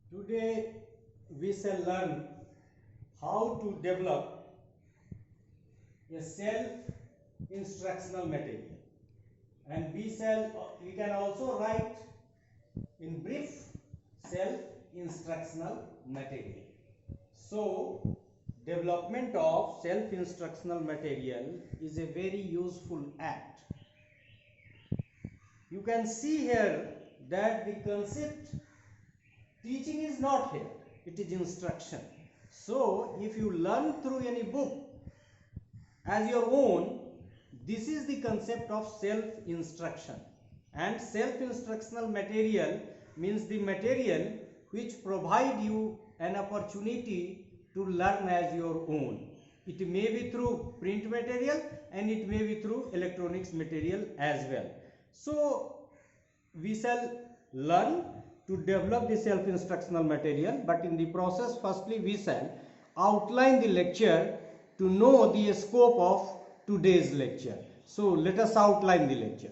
Today we shall learn how to develop a self-instructional material, and we can also write in brief self-instructional material. So development of self-instructional material is a very useful act. You can see here that the concept teaching is not here, it is instruction. So if you learn through any book as your own, this is the concept of self-instruction. And self-instructional material means the material which provide you an opportunity to learn as your own. It may be through print material and it may be through electronics material as well. So we shall learn to develop the self-instructional material, but in the process firstly we shall outline the lecture to know the scope of today's lecture. So let us outline the lecture.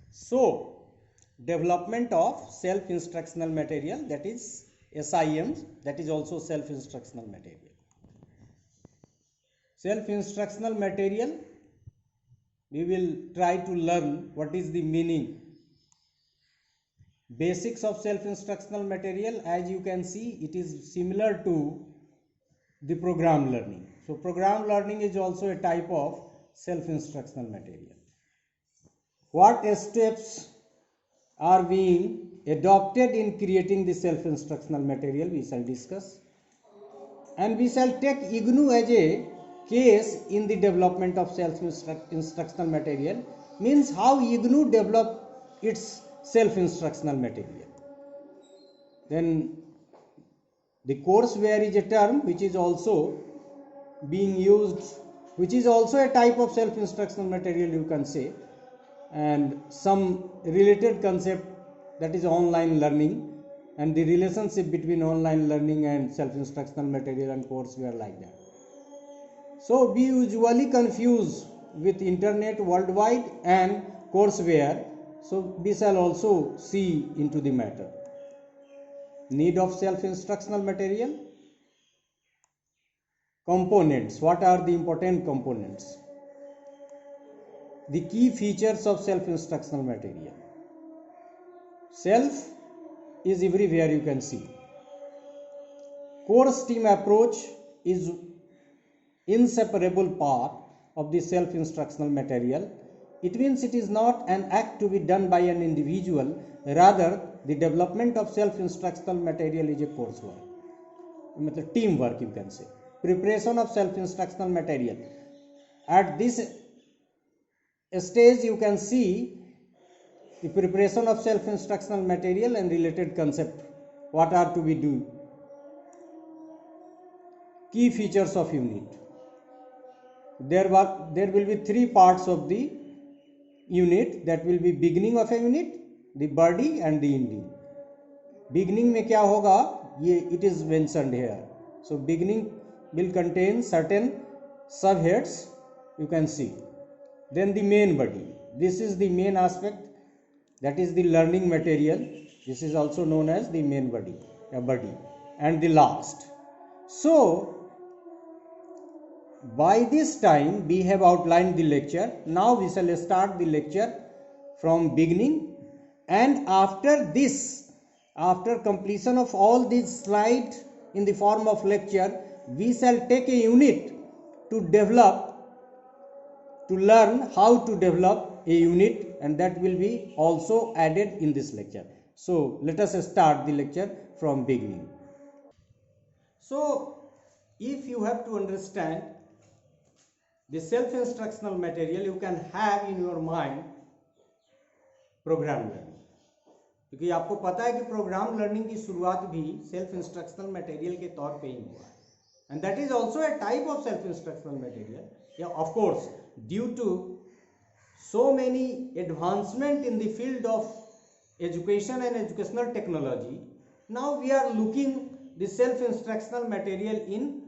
So development of self-instructional material, that is SIM, that is also self-instructional material. Self-instructional material, we will try to learn what is the meaning. Basics of self-instructional material, as you can see, it is similar to the program learning. So program learning is also a type of self-instructional material. What steps are being adopted in creating the self-instructional material, we shall discuss. And we shall take IGNOU as a case in the development of self-instructional material, means how IGNOU develop its self-instructional material. Then the courseware is a term which is also being used, which is also a type of self-instructional material, you can say, and some related concept, that is online learning, and the relationship between online learning and self-instructional material and courseware, like that. So we usually confuse with internet worldwide and courseware, so we shall also see into the matter. Need of self-instructional material. Components. What are the important components? The key features of self-instructional material. Self is everywhere, you can see. Course team approach is inseparable part of the self-instructional material. It means it is not an act to be done by an individual, rather the development of self-instructional material is a coursework, teamwork, you can say. Preparation of self-instructional material. At this stage you can see the preparation of self-instructional material and related concept, what are to be do. Key features of unit. There will be three parts of the unit, that will be beginning of a unit, the body and the ending. Beginning में क्या होगा, ये it is mentioned here. So beginning will contain certain subheads, you can see. Then the main body, this is the main aspect, that is the learning material. This is also known as the main body, and the last. So by this time we have outlined the lecture. Now we shall start the lecture from beginning, and after this, after completion of all these slides in the form of lecture, we shall take a unit to learn how to develop a unit, and that will be also added in this lecture. So let us start the lecture from beginning. So if you have to understand the self-instructional material, you can have in your mind program learning, क्योंकि आपको पता है कि programme learning की शुरुआत भी self instructional material के तौर पे ही हुआ है, and that is also a type of self-instructional material. Yeah, of course, due to so many advancement in the field of education and educational technology, now we are looking the self-instructional material in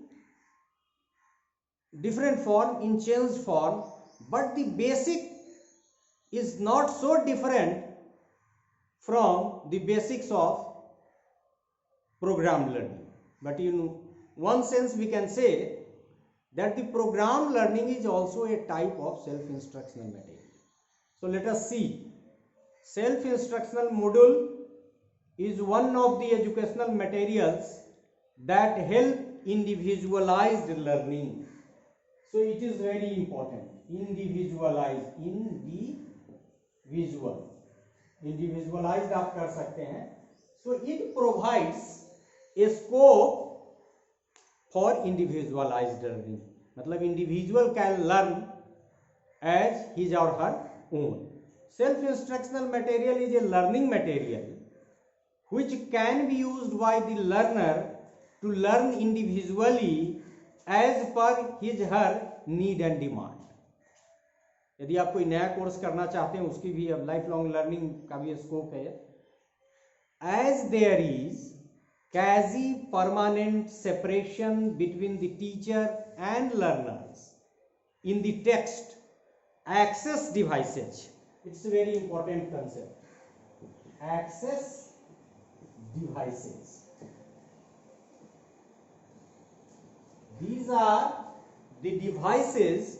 different form, in changed form, but the basic is not so different from the basics of program learning. But in one sense we can say that the program learning is also a type of self-instructional material. So let us see. Self-instructional module is one of the educational materials that help individualized learning. So it is very important. Individualized, individualized आप कर सकते हैं. So it provides a scope for individualized learning. मतलब individual can learn as his or her own. Self-instructional material is a learning material which can be used by the learner to learn individually as per his her need and demand. यदि आप कोई नया course करना चाहते हैं उसकी भी अब लाइफ लॉन्ग लर्निंग का भी स्कोप है. As there is quasi permanent separation between the teacher and learners in the text access devices. It's a very important concept. Access devices. These are the devices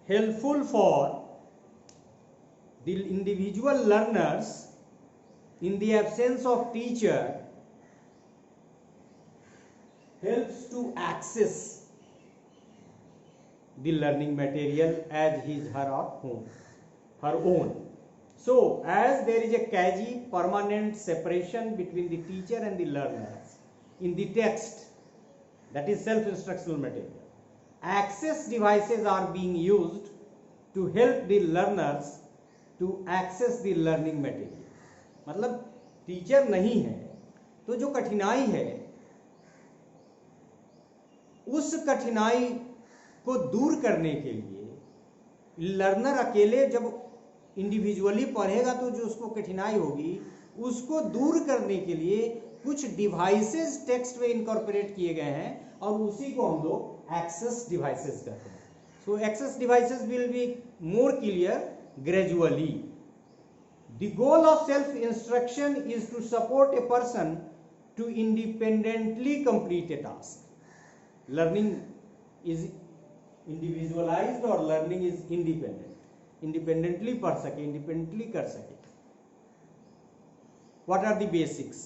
helpful for the individual learners in the absence of teacher, helps to access the learning material as his her own. So as there is a quasi permanent separation between the teacher and the learners in the text, that is self-instructional material, access devices are being used to help the learners to access the learning material. मतलब teacher नहीं है तो जो कठिनाई है उस कठिनाई को दूर करने के लिए लर्नर अकेले जब इंडिविजुअली पढ़ेगा तो जो उसको कठिनाई होगी उसको दूर करने के लिए कुछ डिवाइसेस टेक्स्ट में इनकॉर्पोरेट किए गए हैं और उसी को हम लोग एक्सेस डिवाइसेस कहते हैं. So access devices will be more clear gradually. The goal of self-instruction is to support a person to independently complete a task. Learning is individualized or learning is independent. Independently पढ़ सके, independently कर सके. What are the basics?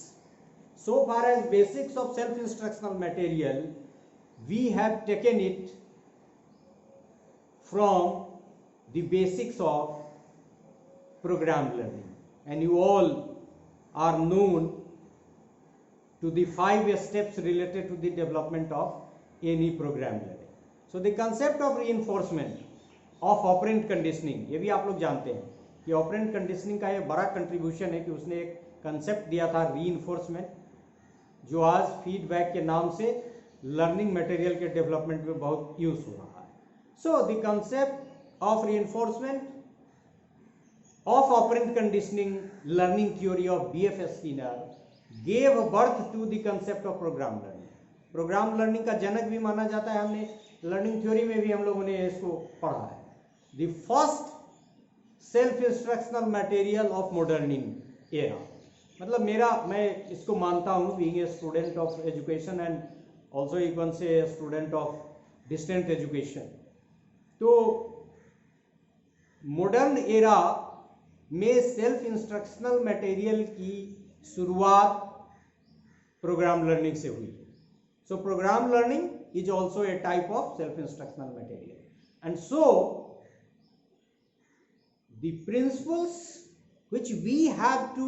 So far as basics of self-instructional material, we have taken it from the basics of program learning, and you all are known to the 5 steps related to the development of any program learning. So the concept of reinforcement of operant conditioning, ये भी आप लोग जानते हैं कि operant conditioning का ये बड़ा कंट्रीब्यूशन है कि उसने एक कंसेप्ट दिया था reinforcement, जो आज फीडबैक के नाम से लर्निंग मटेरियल के डेवलपमेंट में बहुत यूज हो रहा है. So the concept of reinforcement of operant conditioning learning theory of B.F. Skinner gave birth to the concept of program learning. Programme learning का जनक भी माना जाता है. हमने लर्निंग थ्योरी में भी हम लोगों ने इसको पढ़ा है. The first self instructional material of modern era. मतलब मैं इसको मानता हूँ being a student of education and also you can say student of distant education. तो मॉडर्न एरा में सेल्फ इंस्ट्रक्शनल मटेरियल की शुरुआत प्रोग्राम लर्निंग से हुई. So programme learning is also a type of self instructional material. And so the principles which we have to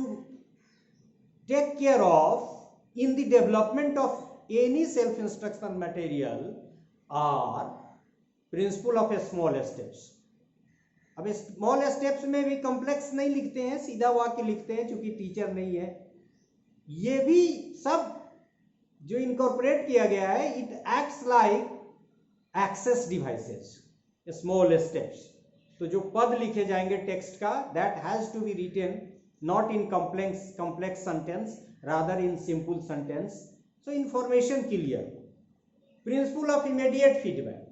take care of in the development of any self instructional material are principle of small steps. अब small steps में भी complex नहीं लिखते हैं, सीधा वाक्य लिखते हैं क्योंकि टीचर नहीं है. ये भी सब जो इनकॉर्पोरेट किया गया है, it acts like access devices, small steps. तो जो पद लिखे जाएंगे टेक्स्ट का, that has to be written not in complex sentence, rather in simple sentence, so information clear. Principle of immediate feedback.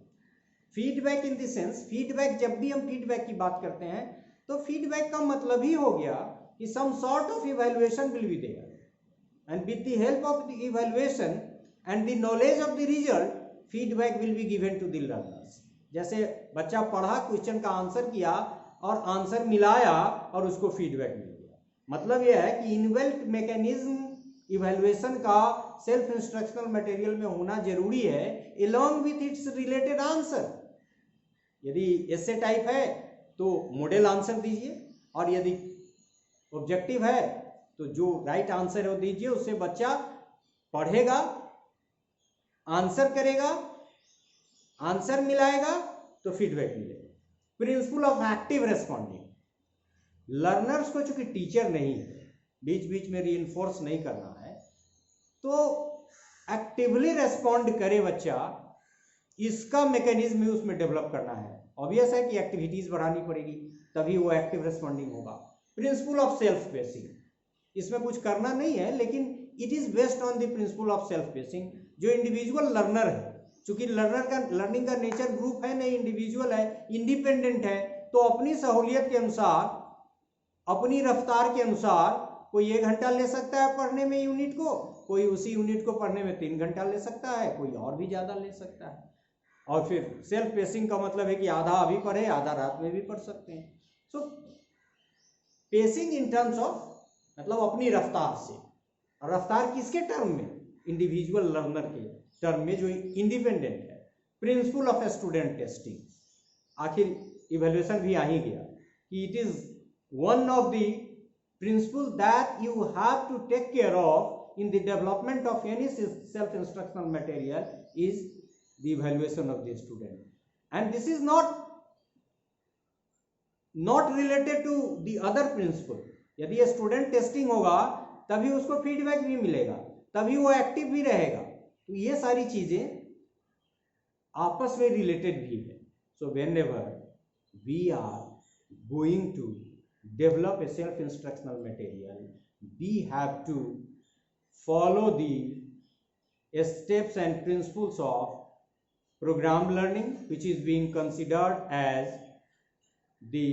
Feedback in the sense, feedback जब भी हम feedback की बात करते हैं तो फीडबैक का मतलब ही हो गया कि some sort of evaluation will be there. and with the help of the evaluation and the knowledge of the result, feedback will be given to the learners. जैसे बच्चा पढ़ा, क्वेश्चन का आंसर किया और आंसर मिलाया और उसको फीडबैक मिल गया। मतलब यह है कि इनबिल्ट मैकेनिज्म इवैल्यूएशन का सेल्फ इंस्ट्रक्शनल मटेरियल में होना जरूरी है, along with its related answer. यदि ऐसे टाइप है तो मॉडल आंसर दीजिए, और यदि ऑब्जेक्टिव है तो जो राइट आंसर है वो दीजिए। उससे बच्चा पढ़ेगा, आंसर करेगा, आंसर मिलाएगा तो फीडबैक मिलेगा। Principle of active responding, learners को चूंकि टीचर नहीं है, बीच बीच में रीइंफोर्स नहीं करना है, तो एक्टिवली रेस्पॉन्ड करे बच्चा, इसका मैकेनिज्म भी उसमें डेवलप करना है। ऑब्वियस है कि एक्टिविटीज बढ़ानी पड़ेगी, तभी वो एक्टिव रेस्पॉन्डिंग होगा। प्रिंसिपल ऑफ सेल्फ पेसिंग, इसमें कुछ करना नहीं है, लेकिन it is based on the principle of self pacing. जो इंडिविजुअल लर्नर है, चूंकि लर्नर का लर्निंग का नेचर ग्रुप है नहीं, इंडिविजुअल है, इंडिपेंडेंट है, तो अपनी सहूलियत के अनुसार, अपनी रफ्तार के अनुसार, कोई 1 घंटा ले सकता है पढ़ने में यूनिट को, कोई उसी यूनिट को पढ़ने में 3 घंटा ले सकता है, कोई और भी ज्यादा ले सकता है। और फिर सेल्फ पेसिंग का मतलब है कि आधा अभी पढ़े, आधा रात में भी पढ़ सकते हैं। सो पेसिंग इन टर्म्स ऑफ, मतलब अपनी रफ्तार से, और रफ्तार किसके टर्म में? इंडिविजुअल लर्नर के टर्म में, जो इंडिपेंडेंट है। प्रिंसिपल ऑफ स्टूडेंट टेस्टिंग, आखिर इवैल्यूएशन भी आ ही गया कि it is one of the principle that you have to take care of in the development of any self instructional material is the evaluation of the student, and this is not related to the other principle। यदि ये student testing होगा तभी उसको feedback भी मिलेगा, तभी वो active भी रहेगा। तो ये सारी चीजें आपस में रिलेटेड भी है। सो whenever we are going to develop a self instructional material, we have to follow the steps and principles of program learning, which is being considered as the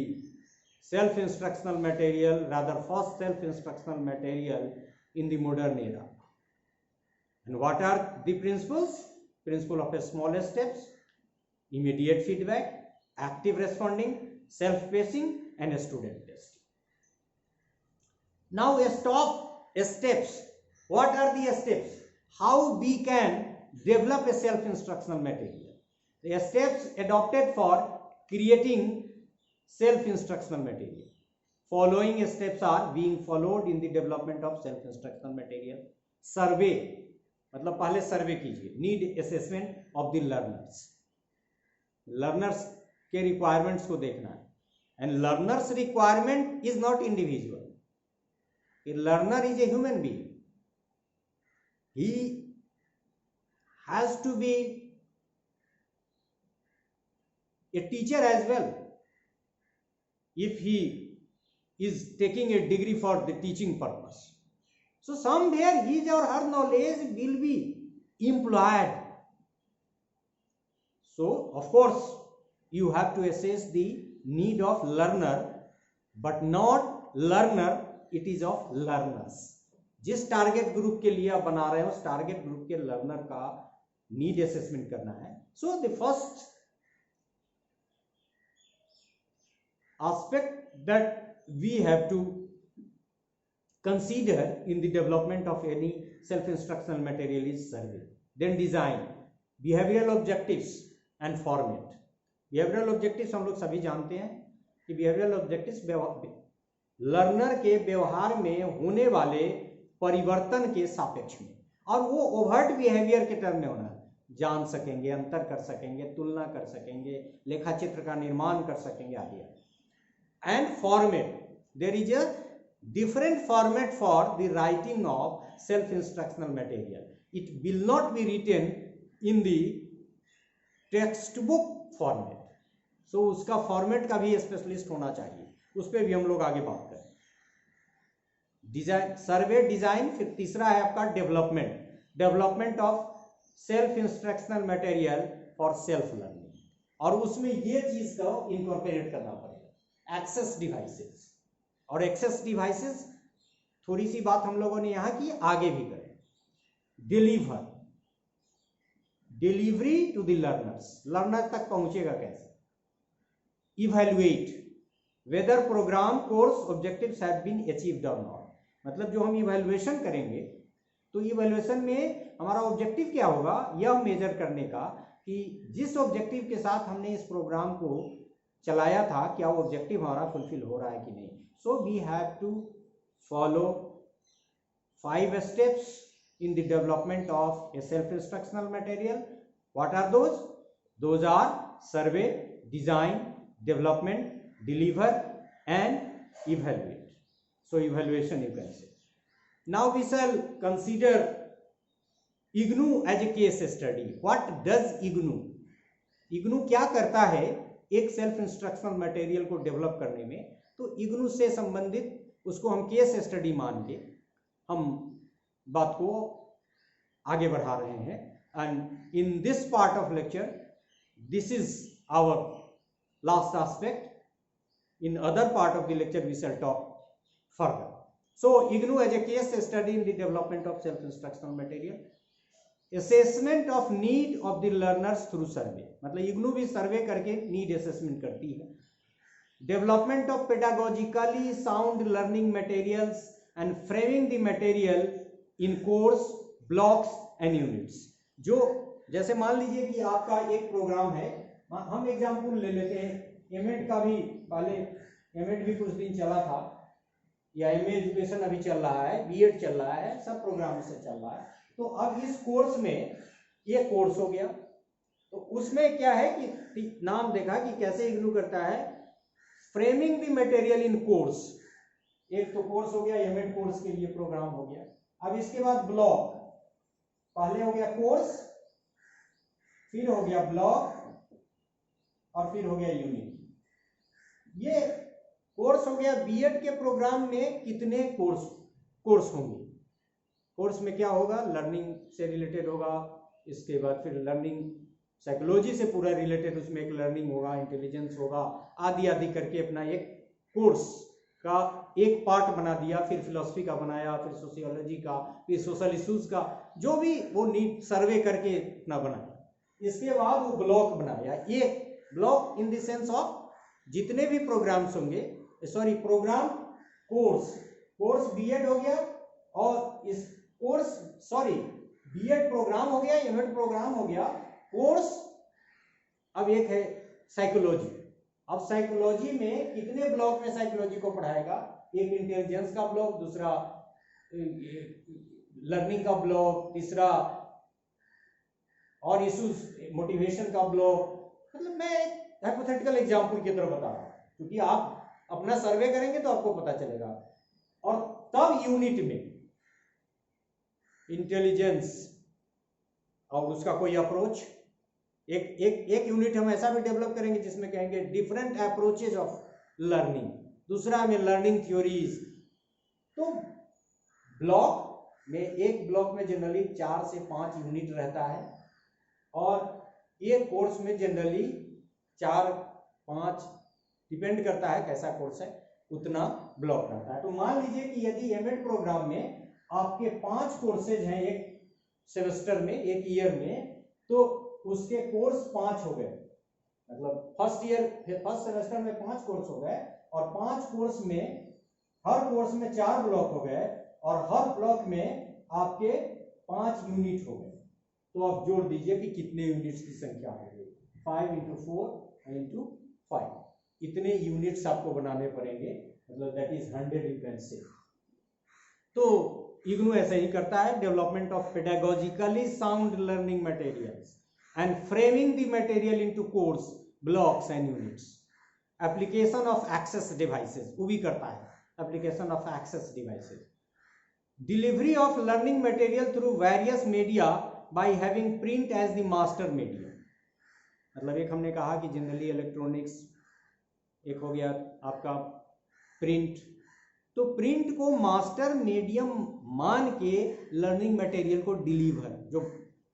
self instructional material, rather first self instructional material in the modern era. And what are the principles? Principle of a small steps, immediate feedback, active responding, self pacing, and student testing. Now steps. What are the steps? How we can develop a self instructional material? The steps adopted for creating self instructional material. Following steps are being followed in the development of self instructional material. Survey, मतलब पहले सर्वे कीजिए, need assessment of the learners, learners के requirements को देखना है। And learners requirement is not individual, learner is a human being, he has to be a teacher as well if he is taking a degree for the teaching purpose. So somewhere his or her knowledge will be employed. So of course you have to assess the need of learner, but not learner, it is of learners. जिस target group के लिए आप बना रहे हो उस target group के learner का नीड असेसमेंट करना है। So the first aspect that we have to consider in the development of any self instructional material is survey. Then design, behavioral objectives and format. Behavioral objectives हम लोग सभी जानते हैं कि behavioral objectives लर्नर के व्यवहार में होने वाले परिवर्तन के सापेक्ष में, और वो ओवर्ट बिहेवियर के टर्म में होना है। जान सकेंगे, अंतर कर सकेंगे, तुलना कर सकेंगे, लेखा चित्र का निर्माण कर सकेंगे आदि। And format, there is a different format for the writing of self instructional material. It will not be written in the textbook format. So उसका फॉर्मेट का भी स्पेशलिस्ट होना चाहिए, उस पर भी हम लोग आगे बात करें। डिजाइन, सर्वे, डिजाइन। फिर तीसरा है आपका development of self instructional material for self learning, और उसमें ये चीज को इनकॉर्पोरेट करना पड़ेगा, एक्सेस डिवाइसेस। और एक्सेस डिवाइसेस थोड़ी सी बात हम लोगों ने यहाँ की, आगे भी करें। Deliver, delivery to the learners, learner तक पहुंचेगा कैसे। Evaluate whether programme course objectives have been achieved और नॉट, मतलब जो हम इवैल्यूएशन करेंगे तो इवैल्यूएशन में हमारा ऑब्जेक्टिव क्या होगा, यह मेजर करने का कि जिस ऑब्जेक्टिव के साथ हमने इस प्रोग्राम को चलाया था क्या वो ऑब्जेक्टिव हमारा फुलफिल हो रहा है कि नहीं। So we have to follow 5 steps in the development of a self-instructional material. What are those? Those are survey, design, development, deliver and evaluate. So evaluation you can say. Now we shall consider IGNOU as a case study. What does IGNOU? IGNOU क्या करता है एक self instructional material को develop करने में, तो IGNOU से संबंधित उसको हम केस स्टडी मान के हम बात को आगे बढ़ा रहे हैं। And in this part of lecture this is our last aspect, in other part of the lecture we shall talk further. So IGNOU as a case study in the development of self instructional material, assessment of need of the learners through survey, मतलब IGNOU भी survey करके need assessment करती है। Development of pedagogically sound learning materials and framing the material in course blocks and units. जो जैसे मान लीजिए कि आपका एक प्रोग्राम है, हम एग्जाम्पल ले लेते हैं एमएड का भी, पहले एमएड भी कुछ दिन चला था, या एमए एजुकेशन अभी चल रहा है, बीएड चल रहा है, सब प्रोग्राम से चल रहा है। तो अब इस कोर्स में ये कोर्स हो गया, तो उसमें क्या है कि नाम देखा कि कैसे IGNOU करता है, framing the material in course, एक तो कोर्स हो गया, एमएड कोर्स के लिए प्रोग्राम हो गया। अब इसके बाद ब्लॉक, पहले हो गया कोर्स, फिर हो गया ब्लॉक और फिर हो गया यूनिट। ये कोर्स हो गया। बीएड के प्रोग्राम में कितने कोर्स होंगे, कोर्स में क्या होगा, लर्निंग से रिलेटेड होगा, इसके बाद फिर लर्निंग साइकोलॉजी से पूरा रिलेटेड, उसमें एक लर्निंग होगा, इंटेलिजेंस होगा, आदि आदि करके अपना एक कोर्स का एक पार्ट बना दिया, फिर फिलोसफी का बनाया, फिर सोशियोलॉजी का, फिर सोशल इश्यूज का, जो भी वो नीड सर्वे करके अपना बनाया। इसके बाद वो ब्लॉक बनाया, एक block in the sense of जितने भी प्रोग्राम्स होंगे, सॉरी प्रोग्राम कोर्स बीएड हो गया, और इस कोर्स सॉरी बीएड प्रोग्राम हो गया, एमएड प्रोग्राम हो गया, कोर्स। अब एक है साइकोलॉजी, अब साइकोलॉजी में कितने ब्लॉक में साइकोलॉजी को पढ़ाएगा, एक इंटेलिजेंस का ब्लॉक, दूसरा लर्निंग का ब्लॉक, तीसरा और इश्यूज मोटिवेशन का ब्लॉक। मतलब मैं एक हाइपोथेटिकल एग्जांपल की तरह बता रहा हूं, क्योंकि आप अपना सर्वे करेंगे तो आपको पता चलेगा। और तब यूनिट में इंटेलिजेंस और उसका कोई अप्रोच, एक यूनिट हम ऐसा भी डेवलप करेंगे जिसमें कहेंगे डिफरेंट अप्रोचेज ऑफ लर्निंग, दूसरा में लर्निंग थ्योरीज। तो ब्लॉक में, एक ब्लॉक में जनरली 4 से 5 यूनिट रहता है, और एक कोर्स में जनरली 4-5, डिपेंड करता है कैसा कोर्स है, उतना ब्लॉक रहता है। तो मान लीजिए कि यदि एमएड प्रोग्राम में आपके 5 कोर्सेज हैं एक सेमेस्टर में, एक ईयर में, तो उसके कोर्स 5 हो गए, मतलब फर्स्ट सेमेस्टर में 5 कोर्स हो गए, और 5 कोर्स में हर कोर्स में 4 ब्लॉक हो गए, और हर ब्लॉक में आपके 5 यूनिट हो गए। तो आप जोड़ दीजिए कि कितने यूनिट्स की संख्या हो गई, 5 × 4 × 5, इतने यूनिट्स आपको बनाने पड़ेंगे, मतलब दैट इज 100 यू कैन से। तो IGNOU ऐसा ही करता है, development of pedagogically sound learning materials and framing the material into course blocks and units. Application of access devices, वो भी करता है, application of access devices. Delivery of learning material through various media by having print as the master medium, मतलब एक हमने कहा कि generally electronics, एक हो गया आपका प्रिंट, तो प्रिंट को मास्टर मीडियम मान के लर्निंग मटेरियल को डिलीवर, जो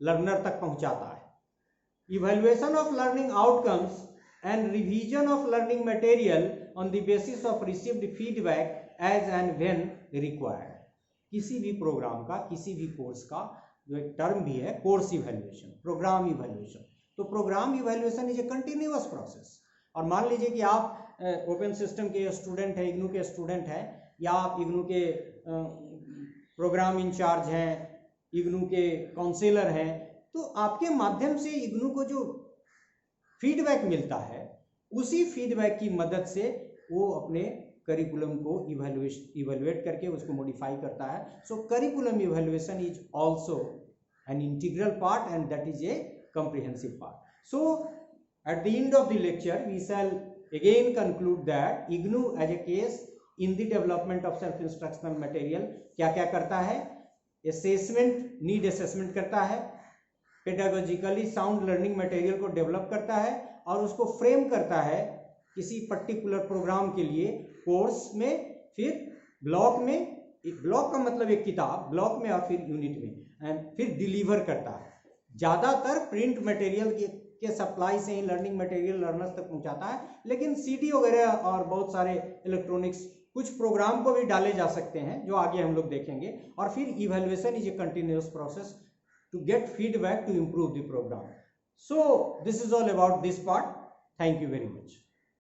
लर्नर तक पहुंचाता है। Evaluation of learning outcomes and revision of learning material on the basis of received feedback as and when required, किसी भी प्रोग्राम का, किसी भी कोर्स का जो एक टर्म भी है, कोर्स इवैल्यूएशन, प्रोग्राम इवैल्यूएशन। तो programme evaluation is a continuous process. और मान लीजिए कि आप ओपन सिस्टम के स्टूडेंट हैं, इग्नू के स्टूडेंट हैं, या आप इग्नू के प्रोग्राम इंचार्ज हैं, इग्नू के काउंसलर हैं, तो आपके माध्यम से इग्नू को जो फीडबैक मिलता है, उसी फीडबैक की मदद से वो अपने करिकुलम को इवेलुएट करके उसको मॉडिफाई करता है। So curriculum evaluation is also an integral part and that is a comprehensive part. So at the end of the lecture we shall again conclude that IGNOU as a case in the development of self instructional material क्या क्या करता है? assessment, need assessment करता है, pedagogically sound learning material को develop करता है और उसको फ्रेम करता है किसी पर्टिकुलर प्रोग्राम के लिए कोर्स में, फिर ब्लॉक में, ब्लॉक का मतलब एक किताब, ब्लॉक में और फिर यूनिट में, एंड फिर डिलीवर करता है। ज़्यादातर प्रिंट मटेरियल के सप्लाई से ही लर्निंग मटेरियल लर्नर्स तक पहुंचाता है, लेकिन सीडी वगैरह और बहुत सारे इलेक्ट्रॉनिक्स कुछ प्रोग्राम को भी डाले जा सकते हैं, जो आगे हम लोग देखेंगे। और फिर evaluation is a continuous process to get feedback to improve the programme. So this is all about this part. Thank you very much.